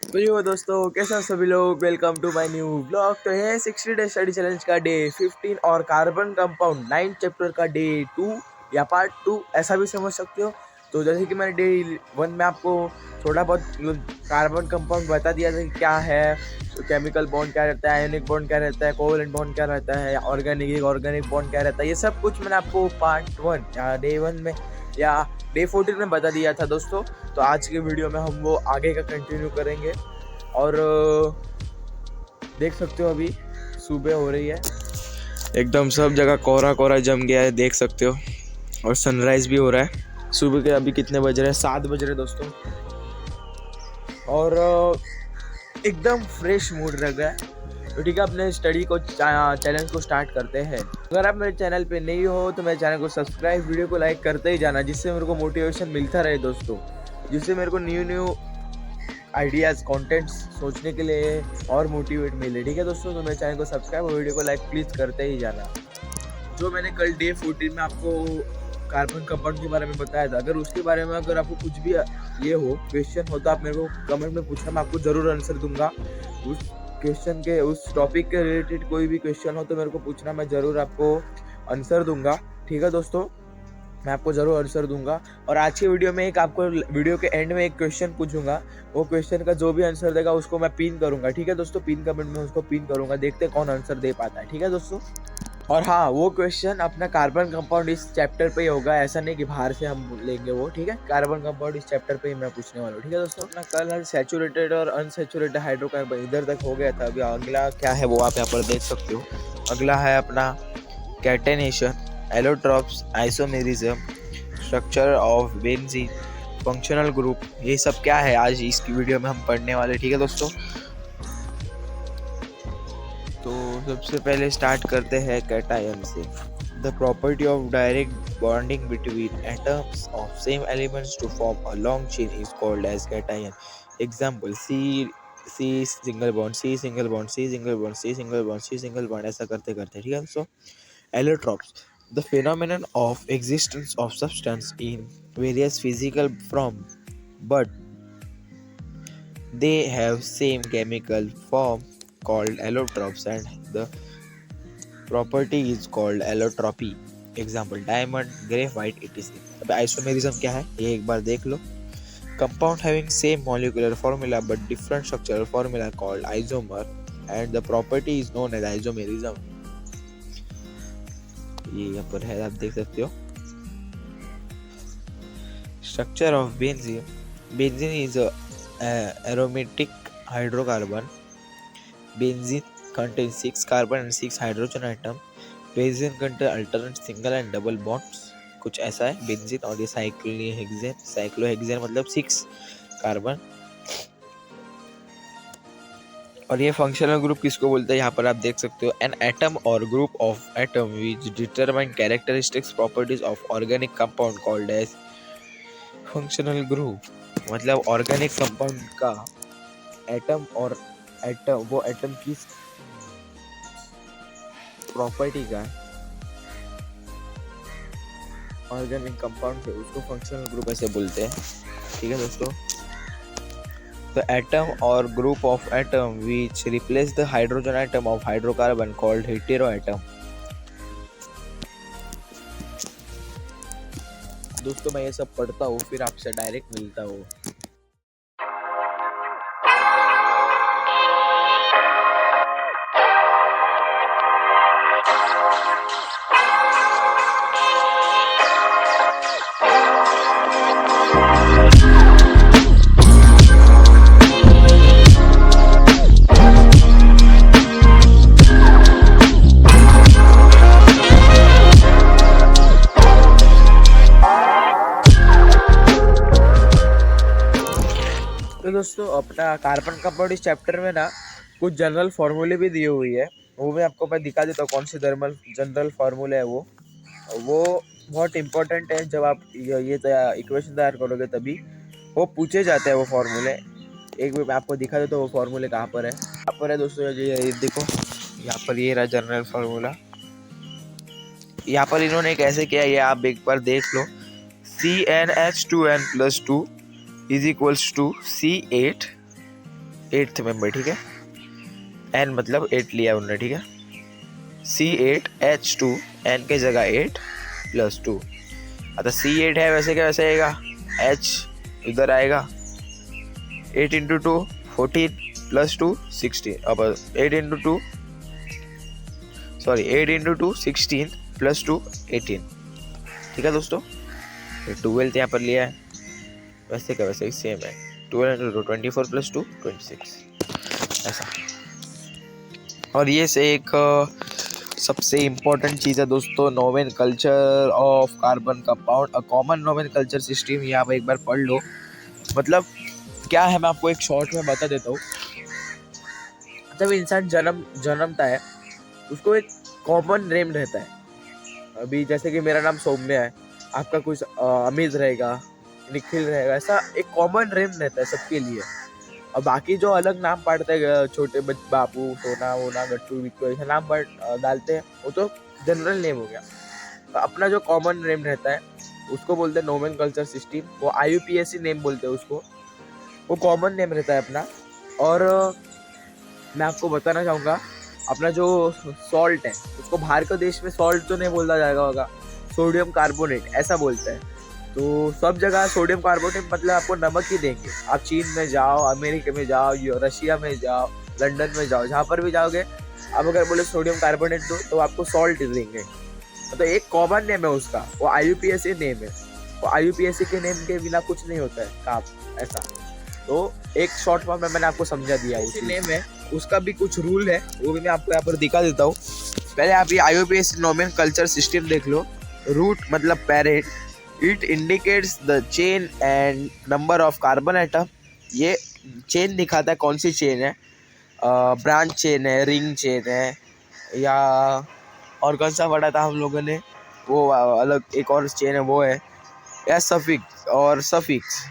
तो यो दोस्तों, कैसे हो सभी लोग। Welcome to my new blog. तो ये 60 डे स्टडी चैलेंज का डे 15 और कार्बन कंपाउंड 9 चैप्टर का डे 2 या पार्ट 2 ऐसा भी समझ सकते हो। तो जैसे कि मैंने डे 1 में आपको थोड़ा बहुत कार्बन कंपाउंड बता दिया था कि क्या है, तो केमिकल बॉन्ड क्या रहता है, आयोनिक बॉन्ड क्या रहता है, कोवेलेंट बॉन्ड क्या रहता है, ऑर्गेनिक बॉन्ड क्या रहता है, ये सब कुछ मैंने आपको पार्ट 1 या डे 1 में या डे 14 में बता दिया था दोस्तों। तो आज के वीडियो में हम वो आगे का कंटिन्यू करेंगे। और देख सकते हो अभी सुबह हो रही है, एकदम सब जगह कोहरा कोहरा जम गया है, देख सकते हो। और सनराइज भी हो रहा है। सुबह के अभी कितने बज रहे हैं, 7 बज रहे हैं दोस्तों। और एकदम फ्रेश मूड लग रहा है। तो ठीक है, अपने स्टडी को चैलेंज को स्टार्ट करते हैं। अगर आप मेरे चैनल पे नहीं हो तो मेरे चैनल को सब्सक्राइब, वीडियो को लाइक करते ही जाना, जिससे मेरे को मोटिवेशन मिलता रहे दोस्तों, जिससे मेरे को न्यू आइडियाज़ कंटेंट्स सोचने के लिए और मोटिवेट मिले। ठीक है दोस्तों, तो मेरे चैनल को सब्सक्राइब और वीडियो को लाइक प्लीज़ करते ही जाना। जो मैंने कल डे 14 में आपको कार्बन कंपाउंड के बारे में बताया था, अगर उसके बारे में अगर आपको कुछ भी ये हो, क्वेश्चन हो, तो आप मेरे को कमेंट में पूछना, मैं आपको ज़रूर आंसर दूंगा। उस क्वेश्चन के, उस टॉपिक के रिलेटेड कोई भी क्वेश्चन हो तो मेरे को पूछना, मैं ज़रूर आपको आंसर दूंगा। ठीक है दोस्तों, मैं आपको ज़रूर आंसर दूंगा। और आज की वीडियो में एक आपको वीडियो के एंड में एक क्वेश्चन पूछूंगा, वो क्वेश्चन का जो भी आंसर देगा उसको मैं पिन करूंगा। ठीक है दोस्तों, पिन कमेंट में उसको पिन करूंगा, देखते कौन आंसर दे पाता है। ठीक है दोस्तों। और हाँ, वो क्वेश्चन अपना कार्बन कंपाउंड इस चैप्टर पे ही होगा, ऐसा नहीं कि बाहर से हम लेंगे वो। ठीक है, कार्बन कंपाउंड इस चैप्टर पे ही मैं पूछने वाला हूँ। ठीक है दोस्तों, अपना कल सैचुरेटेड और अनसैचुरेटेड हाइड्रोकार्बन इधर तक हो गया था। अभी अगला क्या है वो आप यहाँ पर देख सकते हो। अगला है अपना catenation, allotropes, isomerism, structure of benzene, functional group, ये सब क्या है आज इसकी वीडियो में हम पढ़ने वाले। ठीक है दोस्तों, तो सबसे पहले स्टार्ट करते हैं कैटायन से। The property of direct bonding between atoms of same elements to form a long chain is called as catenation. Example C single bond, C single bond, C single bond, C single bond, C single bond, ऐसा करते करते। ठीक है दोस्तों। Allotrops, the phenomenon of existence of substance in various physical form, but they have same chemical form called allotropes, and the property is called allotropy. Example diamond, graphite, etc. अब isomerism क्या है ये एक बार देख लो। Compound having same molecular formula but different structural formula called isomer, and the property is known as isomerism. ये यहाँ पर है, आप देख सकते हो। Structure of benzene. Benzene is a aromatic hydrocarbon. Benzene contains 6 carbon and 6 hydrogen atom. Benzene contains alternate single and double bonds, कुछ ऐसा है बेंजीन। और ये साइक्लोहेक्सेन मतलब 6 कार्बन। और ये फंक्शनल ग्रुप किसको बोलते हैं यहाँ पर आप देख सकते हो। एन एटम और group of atom which determine characteristics properties of organic compound called as functional group. मतलब ऑर्गेनिक कंपाउंड का एटम और वो एटम की प्रॉपर्टी का ऑर्गेनिक कंपाउंड से उसको फंक्शनल ग्रुप ऐसे बोलते हैं। ठीक है दोस्तों। The atom or group of atom which replace the hydrogen atom of hydrocarbon called heteroatom. दोस्तों मैं ये सब पढ़ता हूँ, फिर आपसे डायरेक्ट मिलता हूँ। तो दोस्तों अपना कार्बन कंपाउंड इस चैप्टर में ना कुछ जनरल फार्मूले भी दिए हुई है, वो भी आपको मैं दिखा देता हूँ कौन से जनरल फार्मूले है वो बहुत इंपॉर्टेंट है। जब आप ये इक्वेशन तैयार करोगे तभी वो पूछे जाते हैं वो फार्मूले। एक भी मैं आपको दिखा देता हूँ वो फार्मूले कहाँ पर है। यहाँ पर है दोस्तों, ये देखो, यहाँ पर ये रहा जनरल फार्मूला। यहाँ पर इन्होंने कैसे किया ये आप एक बार देख लो। CnH2n+2 is equals to C8 8th member, ठीक है। N मतलब 8 लिया उन्होंने, ठीक है। C8H2, N की जगह 8 + 2। अतः C8 है, वैसे क्या वैसे आएगा, H इधर आएगा, 8 × 2 14 + 2 16। अब 8 × 2 16 + 2 18, ठीक है दोस्तों। 12th यहाँ पर लिया है, वैसे क्या वैसे ही सेम है। 12 × 2 24 + 2 26, ऐसा। और ये से एक सबसे इम्पोर्टेंट चीज़ है दोस्तों, nomenclature of carbon compound, a common nomenclature system. ये आप एक बार पढ़ लो। मतलब क्या है, मैं आपको एक शॉर्ट में बता देता हूँ। जब इंसान जन्मता है, उसको एक कॉमन नेम रहता है। अभी जैसे कि मेरा नाम सौम्य है, आपका कुछ अमित रहेगा, निखिल रहेगा, ऐसा एक कॉमन नेम रहता है सबके लिए। और बाकी जो अलग नाम पढ़ते हैं, छोटे बापू, सोना वोना, गट्टू बिट्टू, ऐसे नाम डालते हैं, वो तो जनरल नेम हो गया। तो अपना जो कॉमन नेम रहता है उसको बोलते हैं नोमेनकल्चर सिस्टम। वो IUPAC नेम बोलते हैं उसको, वो कॉमन नेम रहता है अपना। और मैं आपको बताना चाहूँगा, अपना जो सॉल्ट है उसको बाहर के देश में सॉल्ट तो नहीं बोला जाएगा होगा, सोडियम कार्बोनेट ऐसा बोलते हैं। तो सब जगह सोडियम कार्बोनेट मतलब आपको नमक ही देंगे। आप चीन में जाओ, अमेरिका में जाओ, रशिया में जाओ, लंदन में जाओ, जहाँ पर भी जाओगे, आप अगर बोले सोडियम कार्बोनेट दो तो आपको सॉल्ट देंगे। तो एक कॉमन नेम है उसका, वो IUPAC नेम है। वो IUPAC के नेम के बिना कुछ नहीं होता है काम, ऐसा। तो एक शॉर्ट फॉर्म में मैंने आपको समझा दिया। उसी नेम है, उसका भी कुछ रूल है, वो भी मैं आपको यहाँ पर दिखा देता हूँ। पहले आप ये IUPAC नोमेनकल्चर सिस्टम देख लो। रूट मतलब parrot, it indicates the chain and number of carbon atom. ये चेन दिखाता है कौन सी चेन है, ब्रांच चेन है, रिंग चेन है, या और कौन सा पढ़ा था हम लोगों ने, वो अलग एक और चेन है वो है, या सफिक्स और suffix.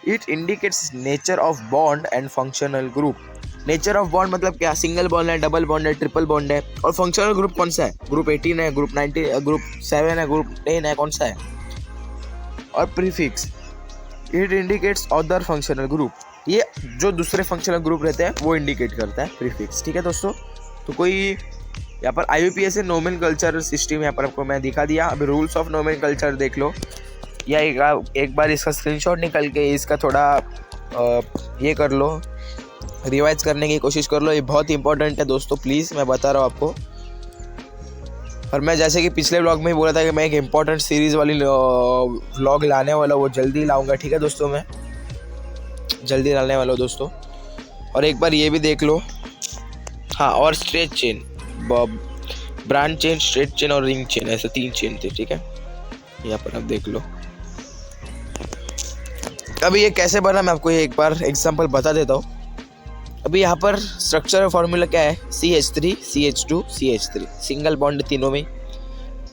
It indicates nature of bond and functional group. Nature of bond मतलब क्या, सिंगल बॉन्ड है, डबल बॉन्ड है, ट्रिपल बॉन्ड है। और फंक्शनल ग्रुप कौन सा है, ग्रुप 18 है, ग्रुप 19, ग्रुप 7 है, ग्रुप 10 है, कौन सा है। और prefix, it indicates other functional group. ये जो दूसरे फंक्शनल ग्रुप रहते हैं वो इंडिकेट करता है प्रीफिक्स, ठीक है दोस्तों। तो कोई यहाँ पर IUPAC नोमेनकल्चर सिस्टम यहाँ पर आपको मैं दिखा दिया। अभी रूल्स ऑफ नोमेनकल्चर देख लो, या एक बार इसका स्क्रीनशॉट निकल के इसका थोड़ा ये कर लो, रिवाइज करने की कोशिश कर लो। ये बहुत इंपॉर्टेंट है दोस्तों, प्लीज़, मैं बता रहा हूँ आपको। और मैं जैसे कि पिछले व्लॉग में ही बोला था कि मैं एक इम्पॉर्टेंट सीरीज़ वाली व्लॉग लाने वाला, वो जल्दी लाऊंगा, ठीक है दोस्तों। मैं जल्दी लाने वाला हूँ दोस्तों। और एक बार ये भी देख लो, हाँ, और straight chain, branch chain, straight chain और रिंग चेन, ऐसे 3 चेन थे, ठीक है। यहाँ पर आप देख लो। अभी ये कैसे बना मैं आपको ये एक बार एग्जांपल बता देता हूँ। अभी यहाँ पर स्ट्रक्चर फॉर्मूला क्या है, CH3 CH2 CH3, single bond तीनों में।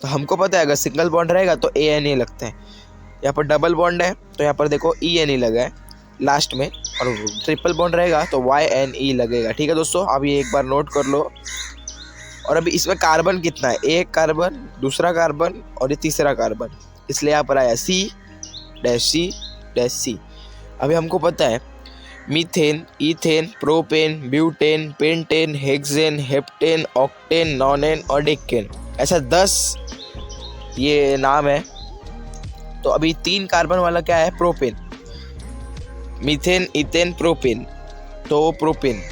तो हमको पता है अगर सिंगल बॉन्ड रहेगा तो ANA लगता है। यहाँ पर डबल बॉन्ड है तो यहाँ पर देखो ENE लगा है लास्ट में, और ट्रिपल बॉन्ड रहेगा तो YNE लगेगा, ठीक है दोस्तों। अब ये एक बार नोट कर लो। और अभी इसमें कार्बन कितना है, एक कार्बन, दूसरा कार्बन और ये तीसरा कार्बन, इसलिए यहाँ पर आया C-C-C। अभी हमको पता है methane, ethane, propane, butane, pentane, hexane, heptane, octane, nonane और डेकेन, ऐसा 10 ये नाम है। तो अभी 3 कार्बन वाला क्या है, प्रोपेन, मीथेन, ईथेन, प्रोपेन, तो प्रोपेन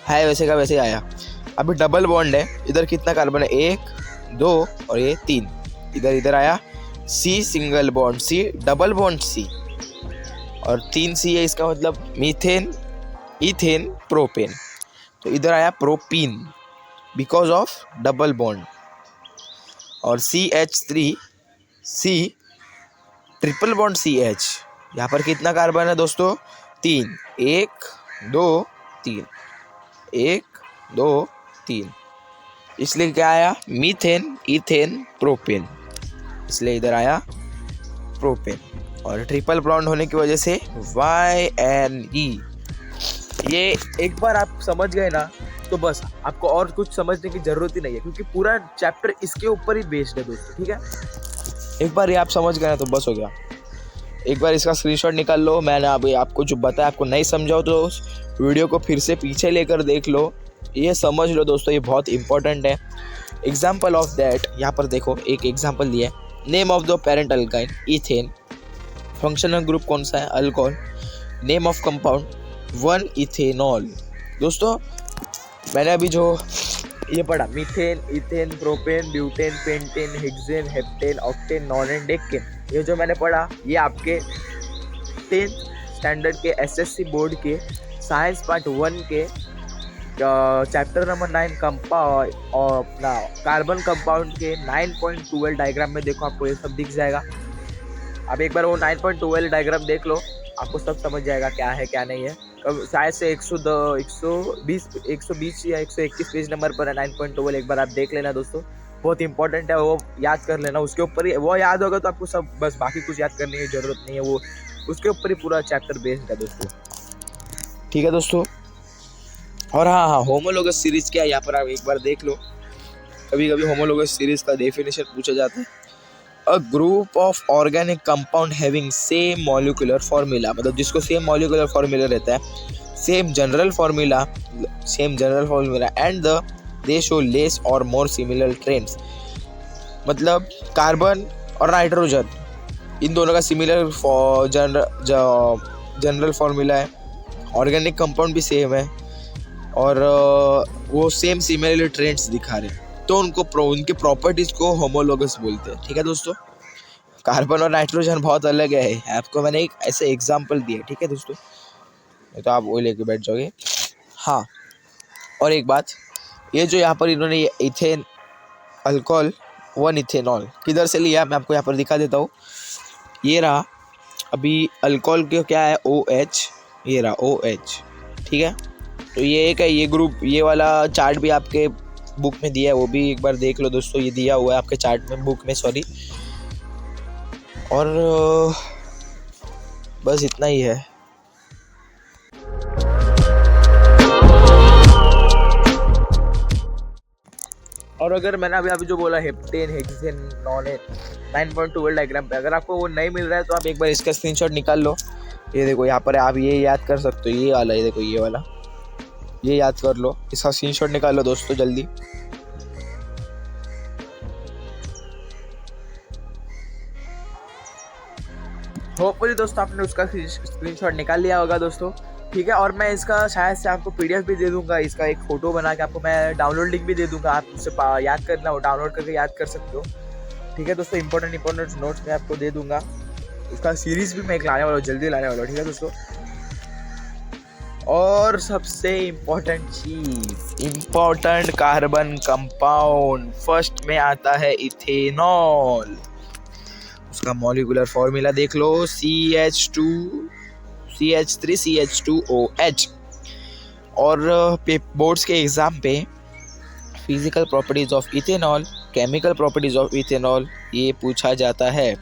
है, वैसे का वैसे आया। अभी डबल बॉन्ड है, इधर कितना कार्बन है, 1 2 और ये 3, इधर आया C single bond, C double bond C, और 3 C है, इसका मतलब मीथेन, ईथेन, प्रोपेन, तो इधर आया propene because of double bond. और CH3C ट्रिपल बॉन्ड CH, यहाँ पर कितना कार्बन है दोस्तों, 3, 1 2 3, 1 2 3, इसलिए क्या आया, मीथेन, ईथेन, प्रोपेन, इसलिए इधर आया प्रोपेन। और ट्रिपल बॉन्ड होने की वजह से YNE। ये एक बार आप समझ गए ना तो बस आपको और कुछ समझने की ज़रूरत ही नहीं है, क्योंकि पूरा चैप्टर इसके ऊपर ही बेस्ड है दोस्तों, ठीक है। एक बार ये आप समझ गए ना तो बस हो गया। एक बार इसका स्क्रीनशॉट निकाल लो। मैंने अभी आपको जो बताया, आपको नहीं समझाओ तो उस वीडियो को फिर से पीछे लेकर देख लो, ये समझ लो दोस्तों, ये बहुत इंपॉर्टेंट है। एग्जाम्पल ऑफ दैट, यहाँ पर देखो एक एग्जाम्पल दिया है। Name of the parent alkyne ethane, functional group कौन सा है, alcohol. Name of compound 1 ethanol. दोस्तों मैंने अभी जो ये पढ़ा, methane, ethane, propane, butane, pentane, hexane, heptane, octane, nonane, decane, ये जो मैंने पढ़ा ये आपके 10th स्टैंडर्ड के एसएससी बोर्ड के साइंस पार्ट 1 के चैप्टर नंबर 9 और अपना कार्बन कंपाउंड के 9.12 डायग्राम में देखो, आपको ये सब दिख जाएगा। अब एक बार वो 9.12 डायग्राम देख लो, आपको सब समझ जाएगा क्या है क्या नहीं है। शायद से 120 या 121 पेज नंबर पर है 9.12। एक बार आप देख लेना दोस्तों, बहुत इंपॉर्टेंट है, वो याद कर लेना। उसके ऊपर ही वो याद होगा तो आपको सब, बस बाकी कुछ याद करने की ज़रूरत नहीं है, वो उसके ऊपर ही पूरा चैप्टर बेस्ड है दोस्तों। ठीक है दोस्तों। और हाँ, होमोलोगस सीरीज क्या है यहाँ पर आप एक बार देख लो। कभी कभी होमोलोगस सीरीज का डेफिनेशन पूछा जाता है। A group of organic compound having same molecular formula, मतलब जिसको सेम मॉलिक्यूलर फार्मूला रहता है, same general formula and they show less और मोर सिमिलर ट्रेंड्स। मतलब कार्बन और नाइट्रोजन, इन दोनों का सिमिलर जनरल फार्मूला है, ऑर्गेनिक कंपाउंड भी सेम है और वो सेम सिमिलर ट्रेंड्स दिखा रहे हैं, तो उनके प्रॉपर्टीज़ को होमोलोगस बोलते हैं। ठीक है दोस्तों। कार्बन और नाइट्रोजन बहुत अलग है, आपको मैंने एक ऐसे एग्जांपल दिया। ठीक है दोस्तों, तो आप वो लेके बैठ जाओगे। हाँ, और एक बात, ये जो यहाँ पर इन्होंने इथेन अल्कोहल 1 इथेनॉल किधर से लिया, मैं आपको यहाँ पर दिखा देता हूँ। ये रहा, अभी अल्कोहल के क्या है, OH, ये रहा OH। ठीक है, तो ये एक है, ये ग्रुप, ये वाला चार्ट भी आपके बुक में दिया है, वो भी एक बार देख लो दोस्तों, ये दिया हुआ है आपके चार्ट में, बुक में, सॉरी। और बस इतना ही है। और अगर मैंने अभी जो बोला हेप्टेन, हेक्सेन, नॉनेन, 9.12 डायग्राम पे अगर आपको वो नहीं मिल रहा है तो आप एक बार इसका स्क्रीनशॉट निकाल लो। ये देखो यहाँ पर आप ये याद कर सकते हो, ये वाला, ये देखो ये वाला, ये याद कर लो, इसका स्क्रीनशॉट निकाल लो दोस्तों जल्दी। होपफुली दोस्तों आपने उसका स्क्रीनशॉट निकाल लिया होगा दोस्तों। ठीक है, और मैं इसका शायद से आपको PDF भी दे दूंगा, इसका एक फ़ोटो बना के आपको मैं डाउनलोड लिंक भी दे दूंगा, आप उससे याद करना, वो डाउनलोड करके याद कर सकते हो। ठीक है दोस्तों, इंपॉर्टेंट नोट्स मैं आपको दे दूंगा, उसका सीरीज़ भी मैं एक लाने वाला हूँ, जल्दी लाने वाला हूँ। ठीक है दोस्तों। और सबसे इम्पोर्टेंट चीज़, इम्पोर्टेंट कार्बन कंपाउंड, फर्स्ट में आता है इथेनॉल। उसका मॉलिक्यूलर फॉर्मूला देख लो, CH3CH2OH। और बोर्ड्स के एग्ज़ाम पे physical properties of ethanol, chemical properties of ethanol ये पूछा जाता है।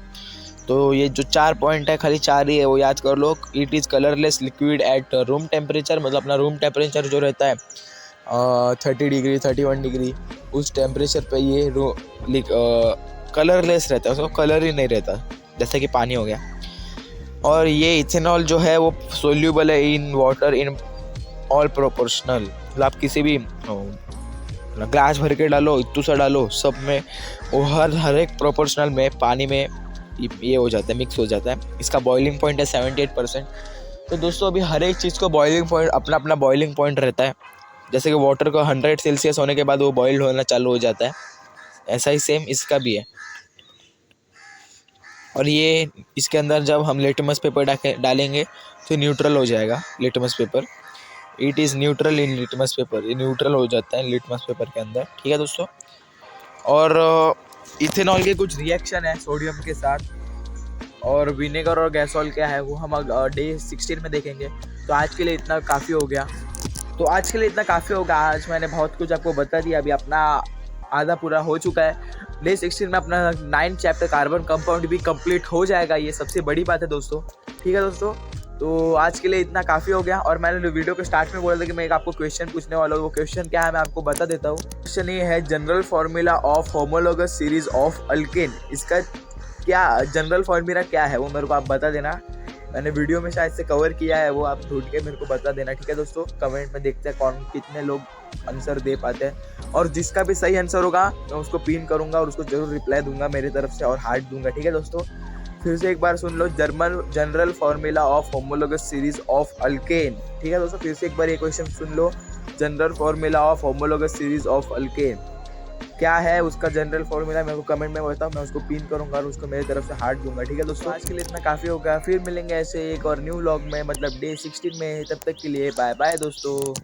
तो ये जो 4 पॉइंट है, खाली 4 ही है, वो याद कर लो। It is colourless liquid at room temperature, मतलब अपना रूम टेम्परेचर जो रहता है 30 डिग्री 31 डिग्री, उस टेम्परेचर पे ये कलरलेस रहता है, उसको कलर ही नहीं रहता, जैसे कि पानी हो गया। और ये इथेनॉल जो है वो सोल्यूबल है in water in all proportional, मतलब आप किसी भी ग्लास भर के डालो, इतू सा डालो, सब में वो हर एक प्रोपोर्शनल में पानी में ये हो जाता है, मिक्स हो जाता है। इसका बॉइलिंग पॉइंट है 78%। तो दोस्तों अभी हर एक चीज़ को बॉइलिंग पॉइंट, अपना बॉइलिंग पॉइंट रहता है। जैसे कि वाटर को 100 सेल्सियस होने के बाद वो बॉइल्ड होना चालू हो जाता है, ऐसा ही सेम इसका भी है। और ये इसके अंदर जब हम लिटमस पेपर डालेंगे तो न्यूट्रल हो जाएगा litmus paper. It is neutral in litmus paper, ये न्यूट्रल हो जाता है लिटमस पेपर के अंदर। ठीक है दोस्तों। और इथेनॉल के कुछ रिएक्शन है सोडियम के साथ, और विनेगर और गैसोल क्या है वो हम डे 16 में देखेंगे। तो आज के लिए इतना काफ़ी हो गया, आज मैंने बहुत कुछ आपको बता दिया, अभी अपना आधा पूरा हो चुका है। डे 16 में अपना 9 चैप्टर कार्बन कंपाउंड भी कंप्लीट हो जाएगा, ये सबसे बड़ी बात है दोस्तों। ठीक है दोस्तों, तो आज के लिए इतना काफ़ी हो गया। और मैंने वीडियो के स्टार्ट में बोला था कि मैं एक आपको क्वेश्चन पूछने वाला हूँ, वो क्वेश्चन क्या है मैं आपको बता देता हूँ। क्वेश्चन ये है, general formula of homologous series of alkane, इसका क्या जनरल फॉर्मूला क्या है वो मेरे को आप बता देना। मैंने वीडियो में शायद से कवर किया है, वो आप ढूंढ के मेरे को बता देना, ठीक है दोस्तों। कमेंट में देखते हैं कौन कितने लोग आंसर दे पाते हैं, और जिसका भी सही आंसर होगा मैं उसको पिन करूंगा और उसको जरूर रिप्लाई दूंगा मेरी तरफ से और हार्ट दूंगा, ठीक है दोस्तों। फिर से एक बार सुन लो, general formula of homologous series of alkane, ठीक है दोस्तों। फिर से एक बार ये क्वेश्चन सुन लो, general formula of homologous series of alkane क्या है, उसका जनरल फॉर्मूला मेरे को कमेंट में बताओ, मैं उसको पिन करूंगा और उसको मेरी तरफ से हार्ट दूंगा, ठीक है दोस्तों। आज के लिए इतना काफ़ी होगा, फिर मिलेंगे ऐसे एक और न्यू व्लॉग में, मतलब डे 16 में। तब तक के लिए बाय बाय दोस्तों।